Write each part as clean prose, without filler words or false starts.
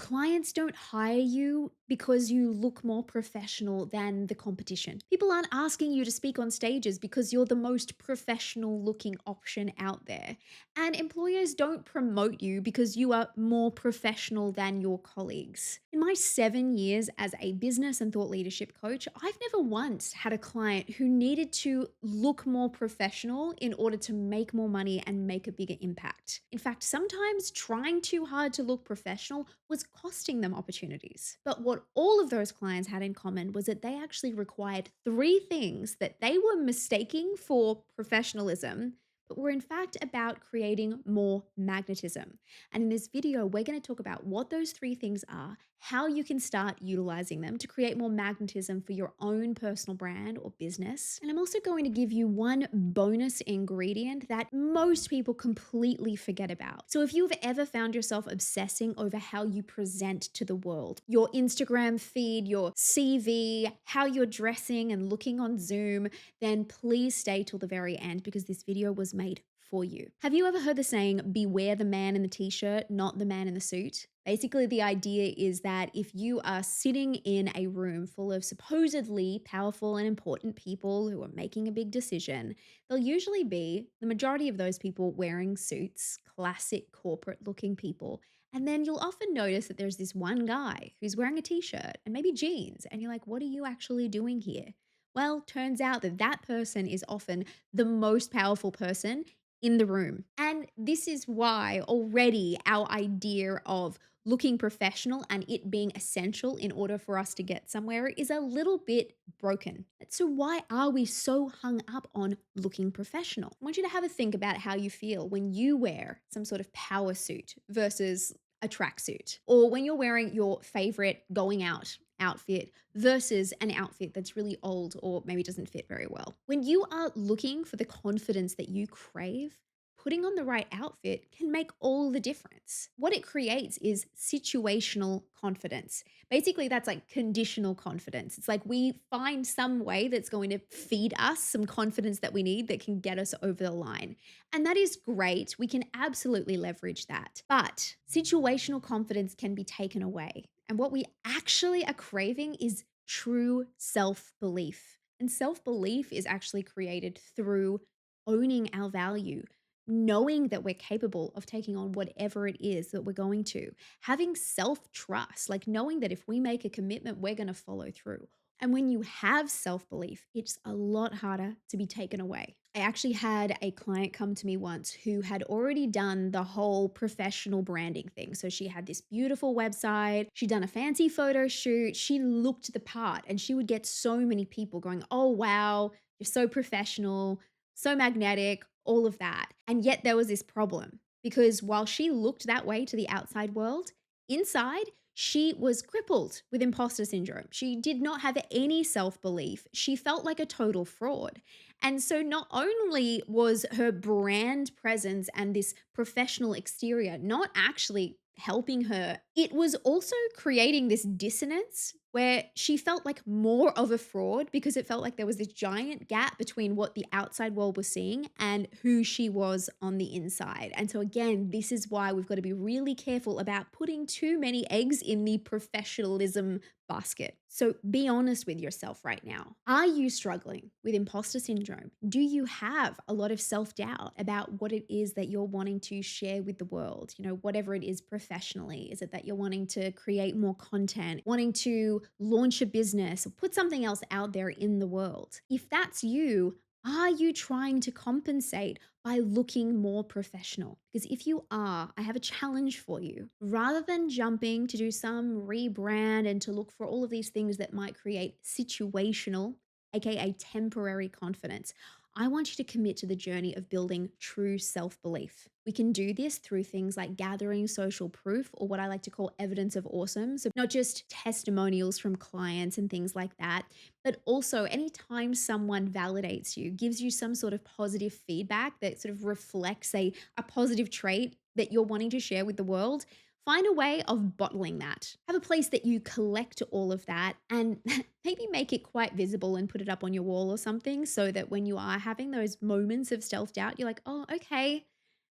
Clients don't hire you because you look more professional than the competition. People aren't asking you to speak on stages because you're the most professional looking option out there. And employers don't promote you because you are more professional than your colleagues. In my 7 years as a business and thought leadership coach, I've never once had a client who needed to look more professional in order to make more money and make a bigger impact. In fact, sometimes trying too hard to look professional was costing them opportunities. But what all of those clients had in common was that they actually required three things that they were mistaking for professionalism, but were in fact about creating more magnetism. And in this video, we're going to talk about what those three things are, how you can start utilizing them to create more magnetism for your own personal brand or business. And I'm also going to give you one bonus ingredient that most people completely forget about. So if you've ever found yourself obsessing over how you present to the world, your Instagram feed, your CV, how you're dressing and looking on Zoom, then please stay till the very end because this video was made for you. Have you ever heard the saying, beware the man in the t-shirt, not the man in the suit? Basically, the idea is that if you are sitting in a room full of supposedly powerful and important people who are making a big decision, they'll usually be the majority of those people wearing suits, classic corporate looking people. And then you'll often notice that there's this one guy who's wearing a t-shirt and maybe jeans. And you're like, what are you actually doing here? Well, turns out that that person is often the most powerful person in the room. And this is why already our idea of looking professional and it being essential in order for us to get somewhere is a little bit broken. So, why are we so hung up on looking professional? I want you to have a think about how you feel when you wear some sort of power suit versus a tracksuit, or when you're wearing your favorite going out outfit versus an outfit that's really old or maybe doesn't fit very well. When you are looking for the confidence that you crave, putting on the right outfit can make all the difference. What it creates is situational confidence. Basically, that's like conditional confidence. It's like we find some way that's going to feed us some confidence that we need that can get us over the line. And that is great. We can absolutely leverage that. But situational confidence can be taken away. And what we actually are craving is true self belief. And self belief is actually created through owning our value, knowing that we're capable of taking on whatever it is that we're going to, having self trust, like knowing that if we make a commitment, we're going to follow through. And when you have self belief, it's a lot harder to be taken away. I actually had a client come to me once who had already done the whole professional branding thing. So she had this beautiful website, she'd done a fancy photo shoot, she looked the part, and she would get so many people going, oh, wow, you're so professional, so magnetic, all of that. And yet there was this problem because while she looked that way to the outside world, inside, she was crippled with imposter syndrome. She did not have any self belief. She felt like a total fraud. And so, not only was her brand presence and this professional exterior not actually helping her, it was also creating this dissonance where she felt like more of a fraud because it felt like there was this giant gap between what the outside world was seeing and who she was on the inside. And so, again, this is why we've got to be really careful about putting too many eggs in the professionalism basket. So, be honest with yourself right now. Are you struggling with imposter syndrome? Do you have a lot of self doubt about what it is that you're wanting to share with the world? You know, whatever it is professionally. Is it that you're wanting to create more content, wanting to launch a business, or put something else out there in the world? If that's you, are you trying to compensate by looking more professional? Because if you are, I have a challenge for you. Rather than jumping to do some rebrand and to look for all of these things that might create situational, aka temporary confidence, I want you to commit to the journey of building true self belief. We can do this through things like gathering social proof, or what I like to call evidence of awesome. So, not just testimonials from clients and things like that, but also anytime someone validates you, gives you some sort of positive feedback that sort of reflects a positive trait that you're wanting to share with the world. Find a way of bottling that. Have a place that you collect all of that and maybe make it quite visible and put it up on your wall or something so that when you are having those moments of self doubt, you're like, oh, okay,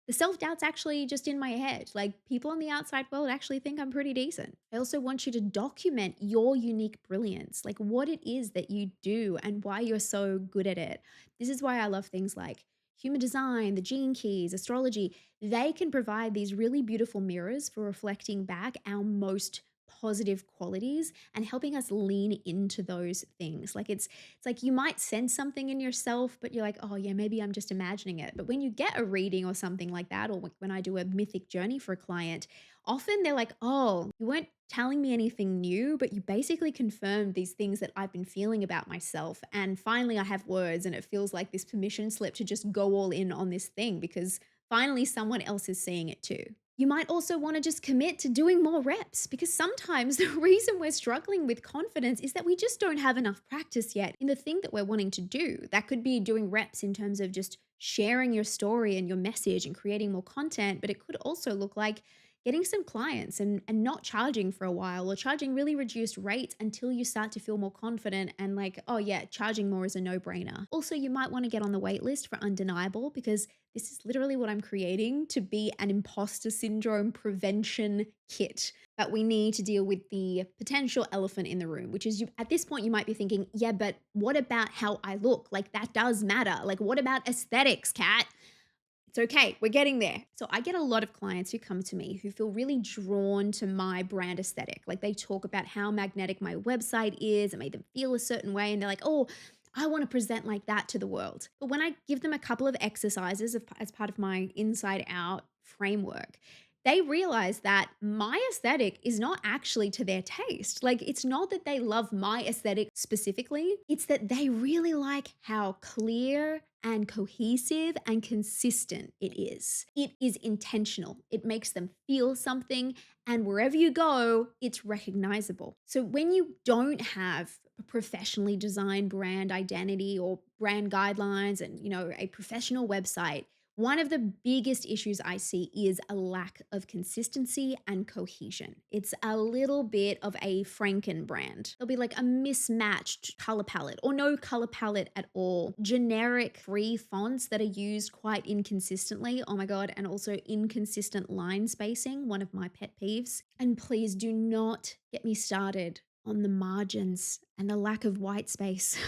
The self-doubt's actually just in my head. Like, people in the outside world actually think I'm pretty decent. I also want you to document your unique brilliance, like what it is that you do and why you're so good at it. This is why I love things like human design, the gene keys, astrology. They can provide these really beautiful mirrors for reflecting back our most positive qualities and helping us lean into those things. Like it's like you might sense something in yourself, but you're like, oh, yeah, maybe I'm just imagining it. But when you get a reading or something like that, or when I do a mythic journey for a client, often they're like, oh, you weren't telling me anything new, but you basically confirmed these things that I've been feeling about myself. And finally, I have words, and it feels like this permission slip to just go all in on this thing because finally someone else is seeing it too. You might also want to just commit to doing more reps because sometimes the reason we're struggling with confidence is that we just don't have enough practice yet in the thing that we're wanting to do. That could be doing reps in terms of just sharing your story and your message and creating more content, but it could also look like getting some clients and not charging for a while or charging really reduced rates until you start to feel more confident and like, oh yeah, charging more is a no-brainer. Also, you might want to get on the wait list for Undeniable because this is literally what I'm creating to be an imposter syndrome prevention kit. But we need to deal with the potential elephant in the room, which is you at this point you might be thinking, yeah, but what about how I look? Like that does matter. Like what about aesthetics, Kat? It's okay. We're getting there. So I get a lot of clients who come to me who feel really drawn to my brand aesthetic. Like they talk about how magnetic my website is. It made them feel a certain way. And they're like, oh, I want to present like that to the world. But when I give them a couple of exercises as part of my inside out framework, they realize that my aesthetic is not actually to their taste. Like, it's not that they love my aesthetic specifically, it's that they really like how clear and cohesive and consistent it is. It is intentional, it makes them feel something, and wherever you go, it's recognizable. So, when you don't have a professionally designed brand identity or brand guidelines and, a professional website, one of the biggest issues I see is a lack of consistency and cohesion. It's a little bit of a Franken brand. There'll be like a mismatched color palette or no color palette at all. Generic free fonts that are used quite inconsistently. Oh my God. And also inconsistent line spacing, one of my pet peeves. And please do not get me started on the margins and the lack of white space.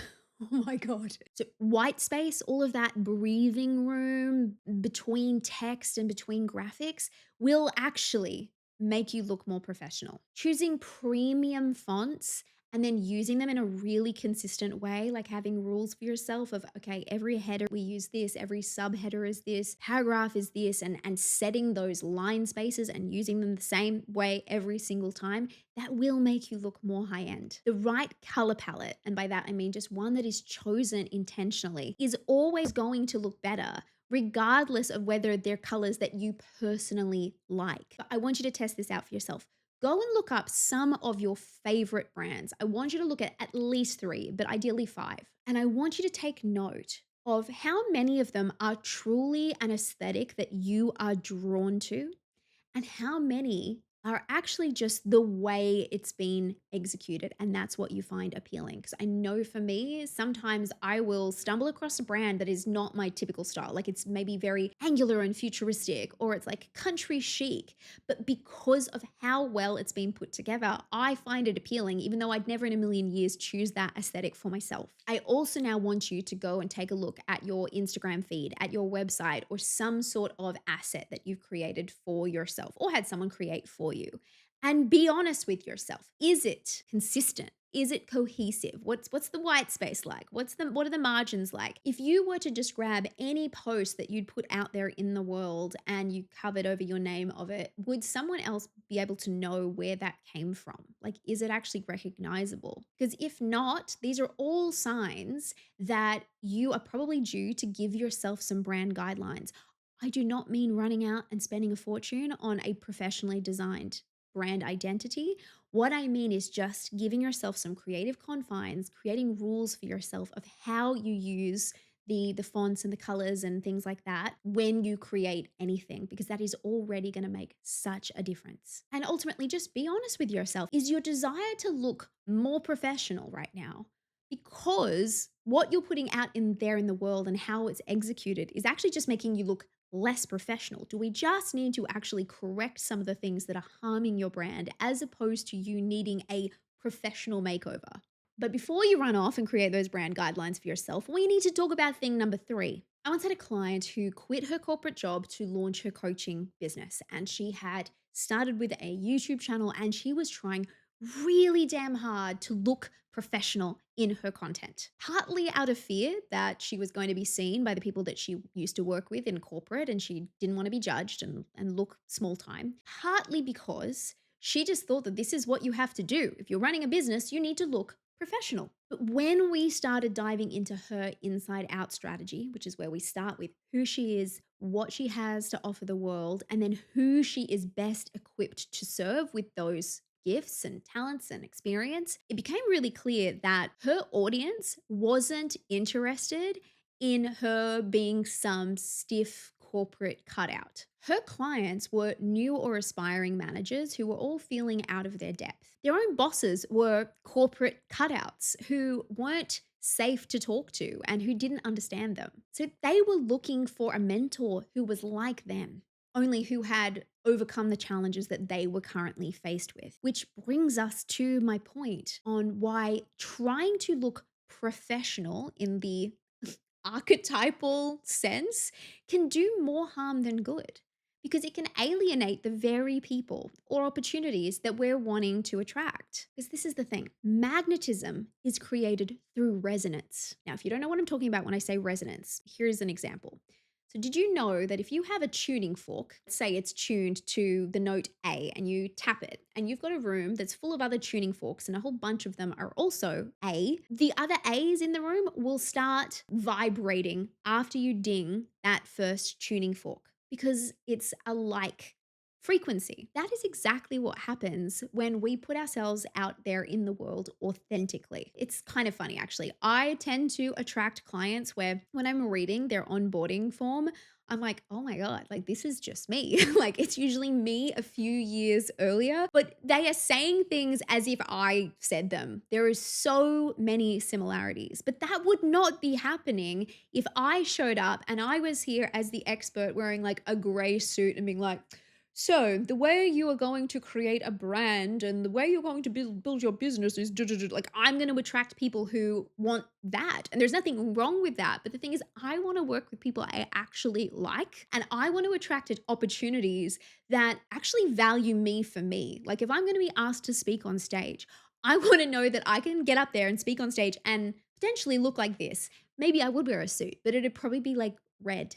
Oh my God. So, white space, all of that breathing room between text and between graphics will actually make you look more professional. Choosing premium fonts and then using them in a really consistent way, like having rules for yourself of, okay, every header we use this, every subheader is this, paragraph is this, and setting those line spaces and using them the same way every single time, that will make you look more high end. The right color palette, and by that I mean just one that is chosen intentionally, is always going to look better regardless of whether they're colors that you personally like. But I want you to test this out for yourself. Go and look up some of your favorite brands. I want you to look at least 3, but ideally 5. And I want you to take note of how many of them are truly an aesthetic that you are drawn to and how many are actually just the way it's been executed. And that's what you find appealing. Because I know for me, sometimes I will stumble across a brand that is not my typical style. Like it's maybe very angular and futuristic, or it's like country chic. But because of how well it's been put together, I find it appealing, even though I'd never in a million years choose that aesthetic for myself. I also now want you to go and take a look at your Instagram feed, at your website, or some sort of asset that you've created for yourself or had someone create for you. And be honest with yourself. Is it consistent? Is it cohesive? What's the white space like? What are the margins like? If you were to just grab any post that you'd put out there in the world and you covered over your name of it, would someone else be able to know where that came from? Like, is it actually recognizable? Because if not, these are all signs that you are probably due to give yourself some brand guidelines. I do not mean running out and spending a fortune on a professionally designed brand identity. What I mean is just giving yourself some creative confines, creating rules for yourself of how you use the fonts and the colors and things like that when you create anything, because that is already going to make such a difference. And ultimately, just be honest with yourself. Is your desire to look more professional right now because what you're putting out in there in the world and how it's executed is actually just making you look less professional? Do we just need to actually correct some of the things that are harming your brand as opposed to you needing a professional makeover? But before you run off and create those brand guidelines for yourself, we need to talk about thing number three. I once had a client who quit her corporate job to launch her coaching business, and she had started with a YouTube channel and she was trying really damn hard to look professional in her content. Partly out of fear that she was going to be seen by the people that she used to work with in corporate and she didn't want to be judged and look small time. Partly because she just thought that this is what you have to do. If you're running a business, you need to look professional. But when we started diving into her inside out strategy, which is where we start with who she is, what she has to offer the world, and then who she is best equipped to serve with those gifts and talents and experience, it became really clear that her audience wasn't interested in her being some stiff corporate cutout. Her clients were new or aspiring managers who were all feeling out of their depth. Their own bosses were corporate cutouts who weren't safe to talk to and who didn't understand them. So they were looking for a mentor who was like them, only who had overcome the challenges that they were currently faced with. Which brings us to my point on why trying to look professional in the archetypal sense can do more harm than good because it can alienate the very people or opportunities that we're wanting to attract. Because this is the thing, magnetism is created through resonance. Now, if you don't know what I'm talking about when I say resonance, here's an example. So did you know that if you have a tuning fork, say it's tuned to the note A and you tap it and you've got a room that's full of other tuning forks and a whole bunch of them are also A, the other A's in the room will start vibrating after you ding that first tuning fork because it's a like frequency. That is exactly what happens when we put ourselves out there in the world authentically. It's kind of funny, actually. I tend to attract clients where when I'm reading their onboarding form, I'm like, oh my God, like this is just me. Like it's usually me a few years earlier, but they are saying things as if I said them. There is so many similarities, but that would not be happening if I showed up and I was here as the expert wearing like a gray suit and being like, so the way you are going to create a brand and the way you're going to build your business is like I'm going to attract people who want that. And there's nothing wrong with that. But the thing is, I want to work with people I actually like and I want to attract opportunities that actually value me for me. Like if I'm going to be asked to speak on stage, I want to know that I can get up there and speak on stage and potentially look like this. Maybe I would wear a suit, but it'd probably be like red.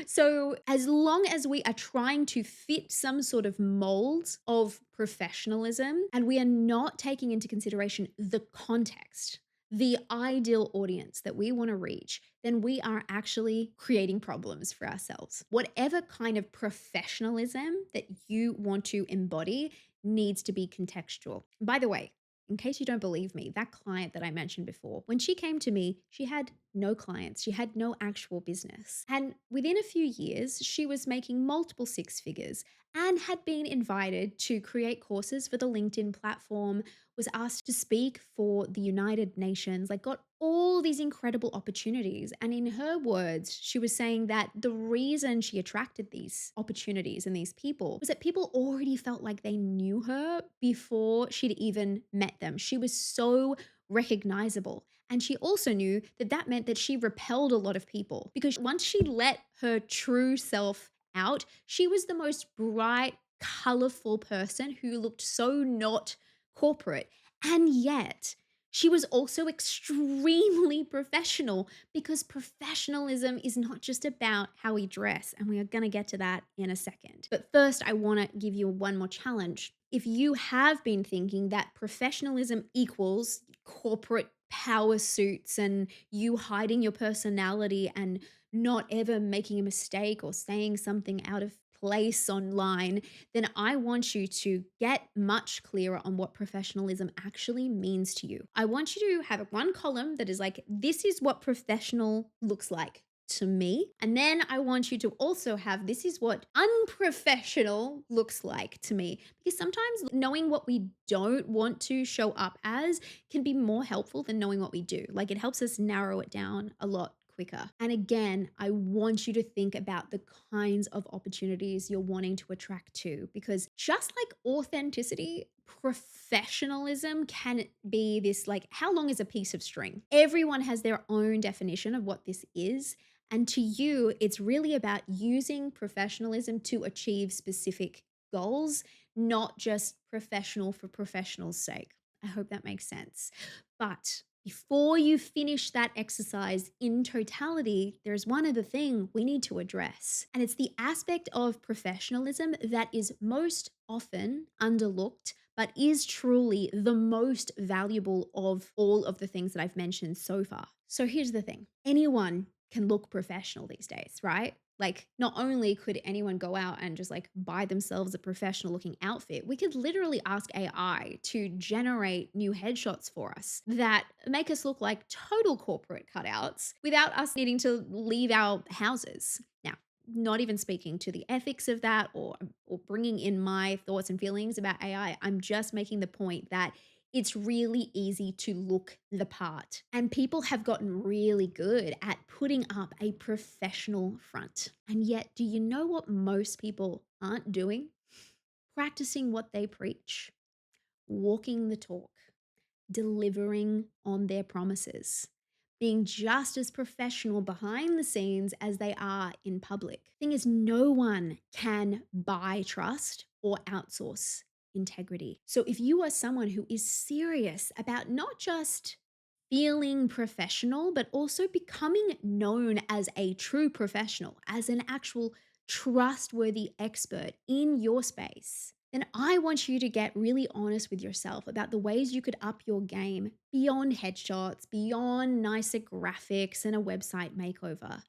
So, as long as we are trying to fit some sort of mold of professionalism and we are not taking into consideration the context, the ideal audience that we want to reach, then we are actually creating problems for ourselves. Whatever kind of professionalism that you want to embody needs to be contextual. By the way, in case you don't believe me, that client that I mentioned before, when she came to me, she had no clients. She had no actual business. And within a few years, she was making multiple six figures and had been invited to create courses for the LinkedIn platform, was asked to speak for the United Nations, like got all these incredible opportunities. And in her words, she was saying that the reason she attracted these opportunities and these people was that people already felt like they knew her before she'd even met them. She was so recognizable. And she also knew that that meant that she repelled a lot of people because once she let her true self out, she was the most bright, colorful person who looked so not corporate. And yet, she was also extremely professional because professionalism is not just about how we dress. And we are going to get to that in a second. But first, I want to give you one more challenge. If you have been thinking that professionalism equals corporate power suits and you hiding your personality and not ever making a mistake or saying something out of place online, then I want you to get much clearer on what professionalism actually means to you. I want you to have one column that is like, this is what professional looks like to me. And then I want you to also have, this is what unprofessional looks like to me. Because sometimes knowing what we don't want to show up as can be more helpful than knowing what we do. Like it helps us narrow it down a lot quicker. And again, I want you to think about the kinds of opportunities you're wanting to attract to, because just like authenticity, professionalism can be this like, how long is a piece of string? Everyone has their own definition of what this is. And to you, it's really about using professionalism to achieve specific goals, not just professional for professional's sake. I hope that makes sense. But before you finish that exercise in totality, there's one other thing we need to address. And it's the aspect of professionalism that is most often underlooked, but is truly the most valuable of all of the things that I've mentioned so far. So here's the thing, anyone can look professional these days, right? Like, not only could anyone go out and just like buy themselves a professional looking outfit, we could literally ask AI to generate new headshots for us that make us look like total corporate cutouts without us needing to leave our houses. Now, not even speaking to the ethics of that or bringing in my thoughts and feelings about AI. I'm just making the point that it's really easy to look the part. And people have gotten really good at putting up a professional front. And yet, do you know what most people aren't doing? Practicing what they preach, walking the talk, delivering on their promises, being just as professional behind the scenes as they are in public. Thing is, no one can buy trust or outsource integrity. So if you are someone who is serious about not just feeling professional, but also becoming known as a true professional, as an actual trustworthy expert in your space, then I want you to get really honest with yourself about the ways you could up your game beyond headshots, beyond nicer graphics and a website makeover.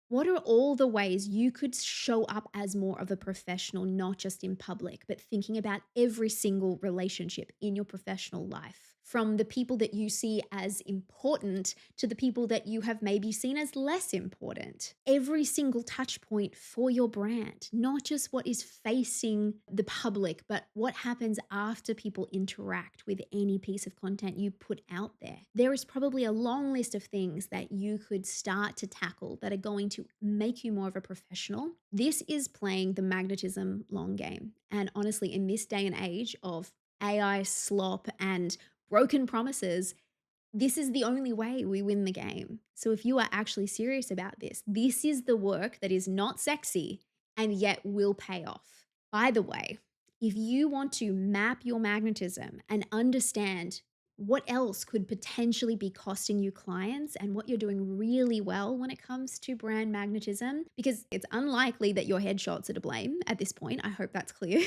What are all the ways you could show up as more of a professional, not just in public, but thinking about every single relationship in your professional life? From the people that you see as important to the people that you have maybe seen as less important. Every single touch point for your brand, not just what is facing the public, but what happens after people interact with any piece of content you put out there. There is probably a long list of things that you could start to tackle that are going to make you more of a professional. This is playing the magnetism long game. And honestly, in this day and age of AI slop and broken promises, this is the only way we win the game. So if you are actually serious about this, this is the work that is not sexy and yet will pay off. By the way, if you want to map your magnetism and understand what else could potentially be costing you clients and what you're doing really well when it comes to brand magnetism, because it's unlikely that your headshots are to blame at this point, I hope that's clear,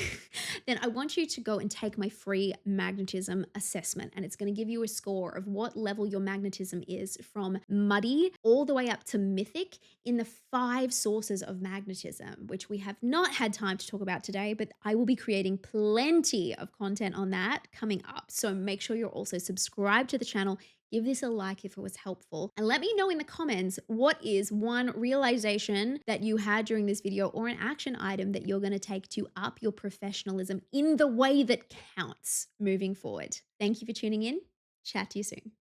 then I want you to go and take my free magnetism assessment. And it's going to give you a score of what level your magnetism is from muddy all the way up to mythic in the 5 sources of magnetism, which we have not had time to talk about today, but I will be creating plenty of content on that coming up. So make sure you're also subscribed to the channel. Give this a like if it was helpful. And let me know in the comments, what is one realization that you had during this video or an action item that you're going to take to up your professionalism in the way that counts moving forward. Thank you for tuning in. Chat to you soon.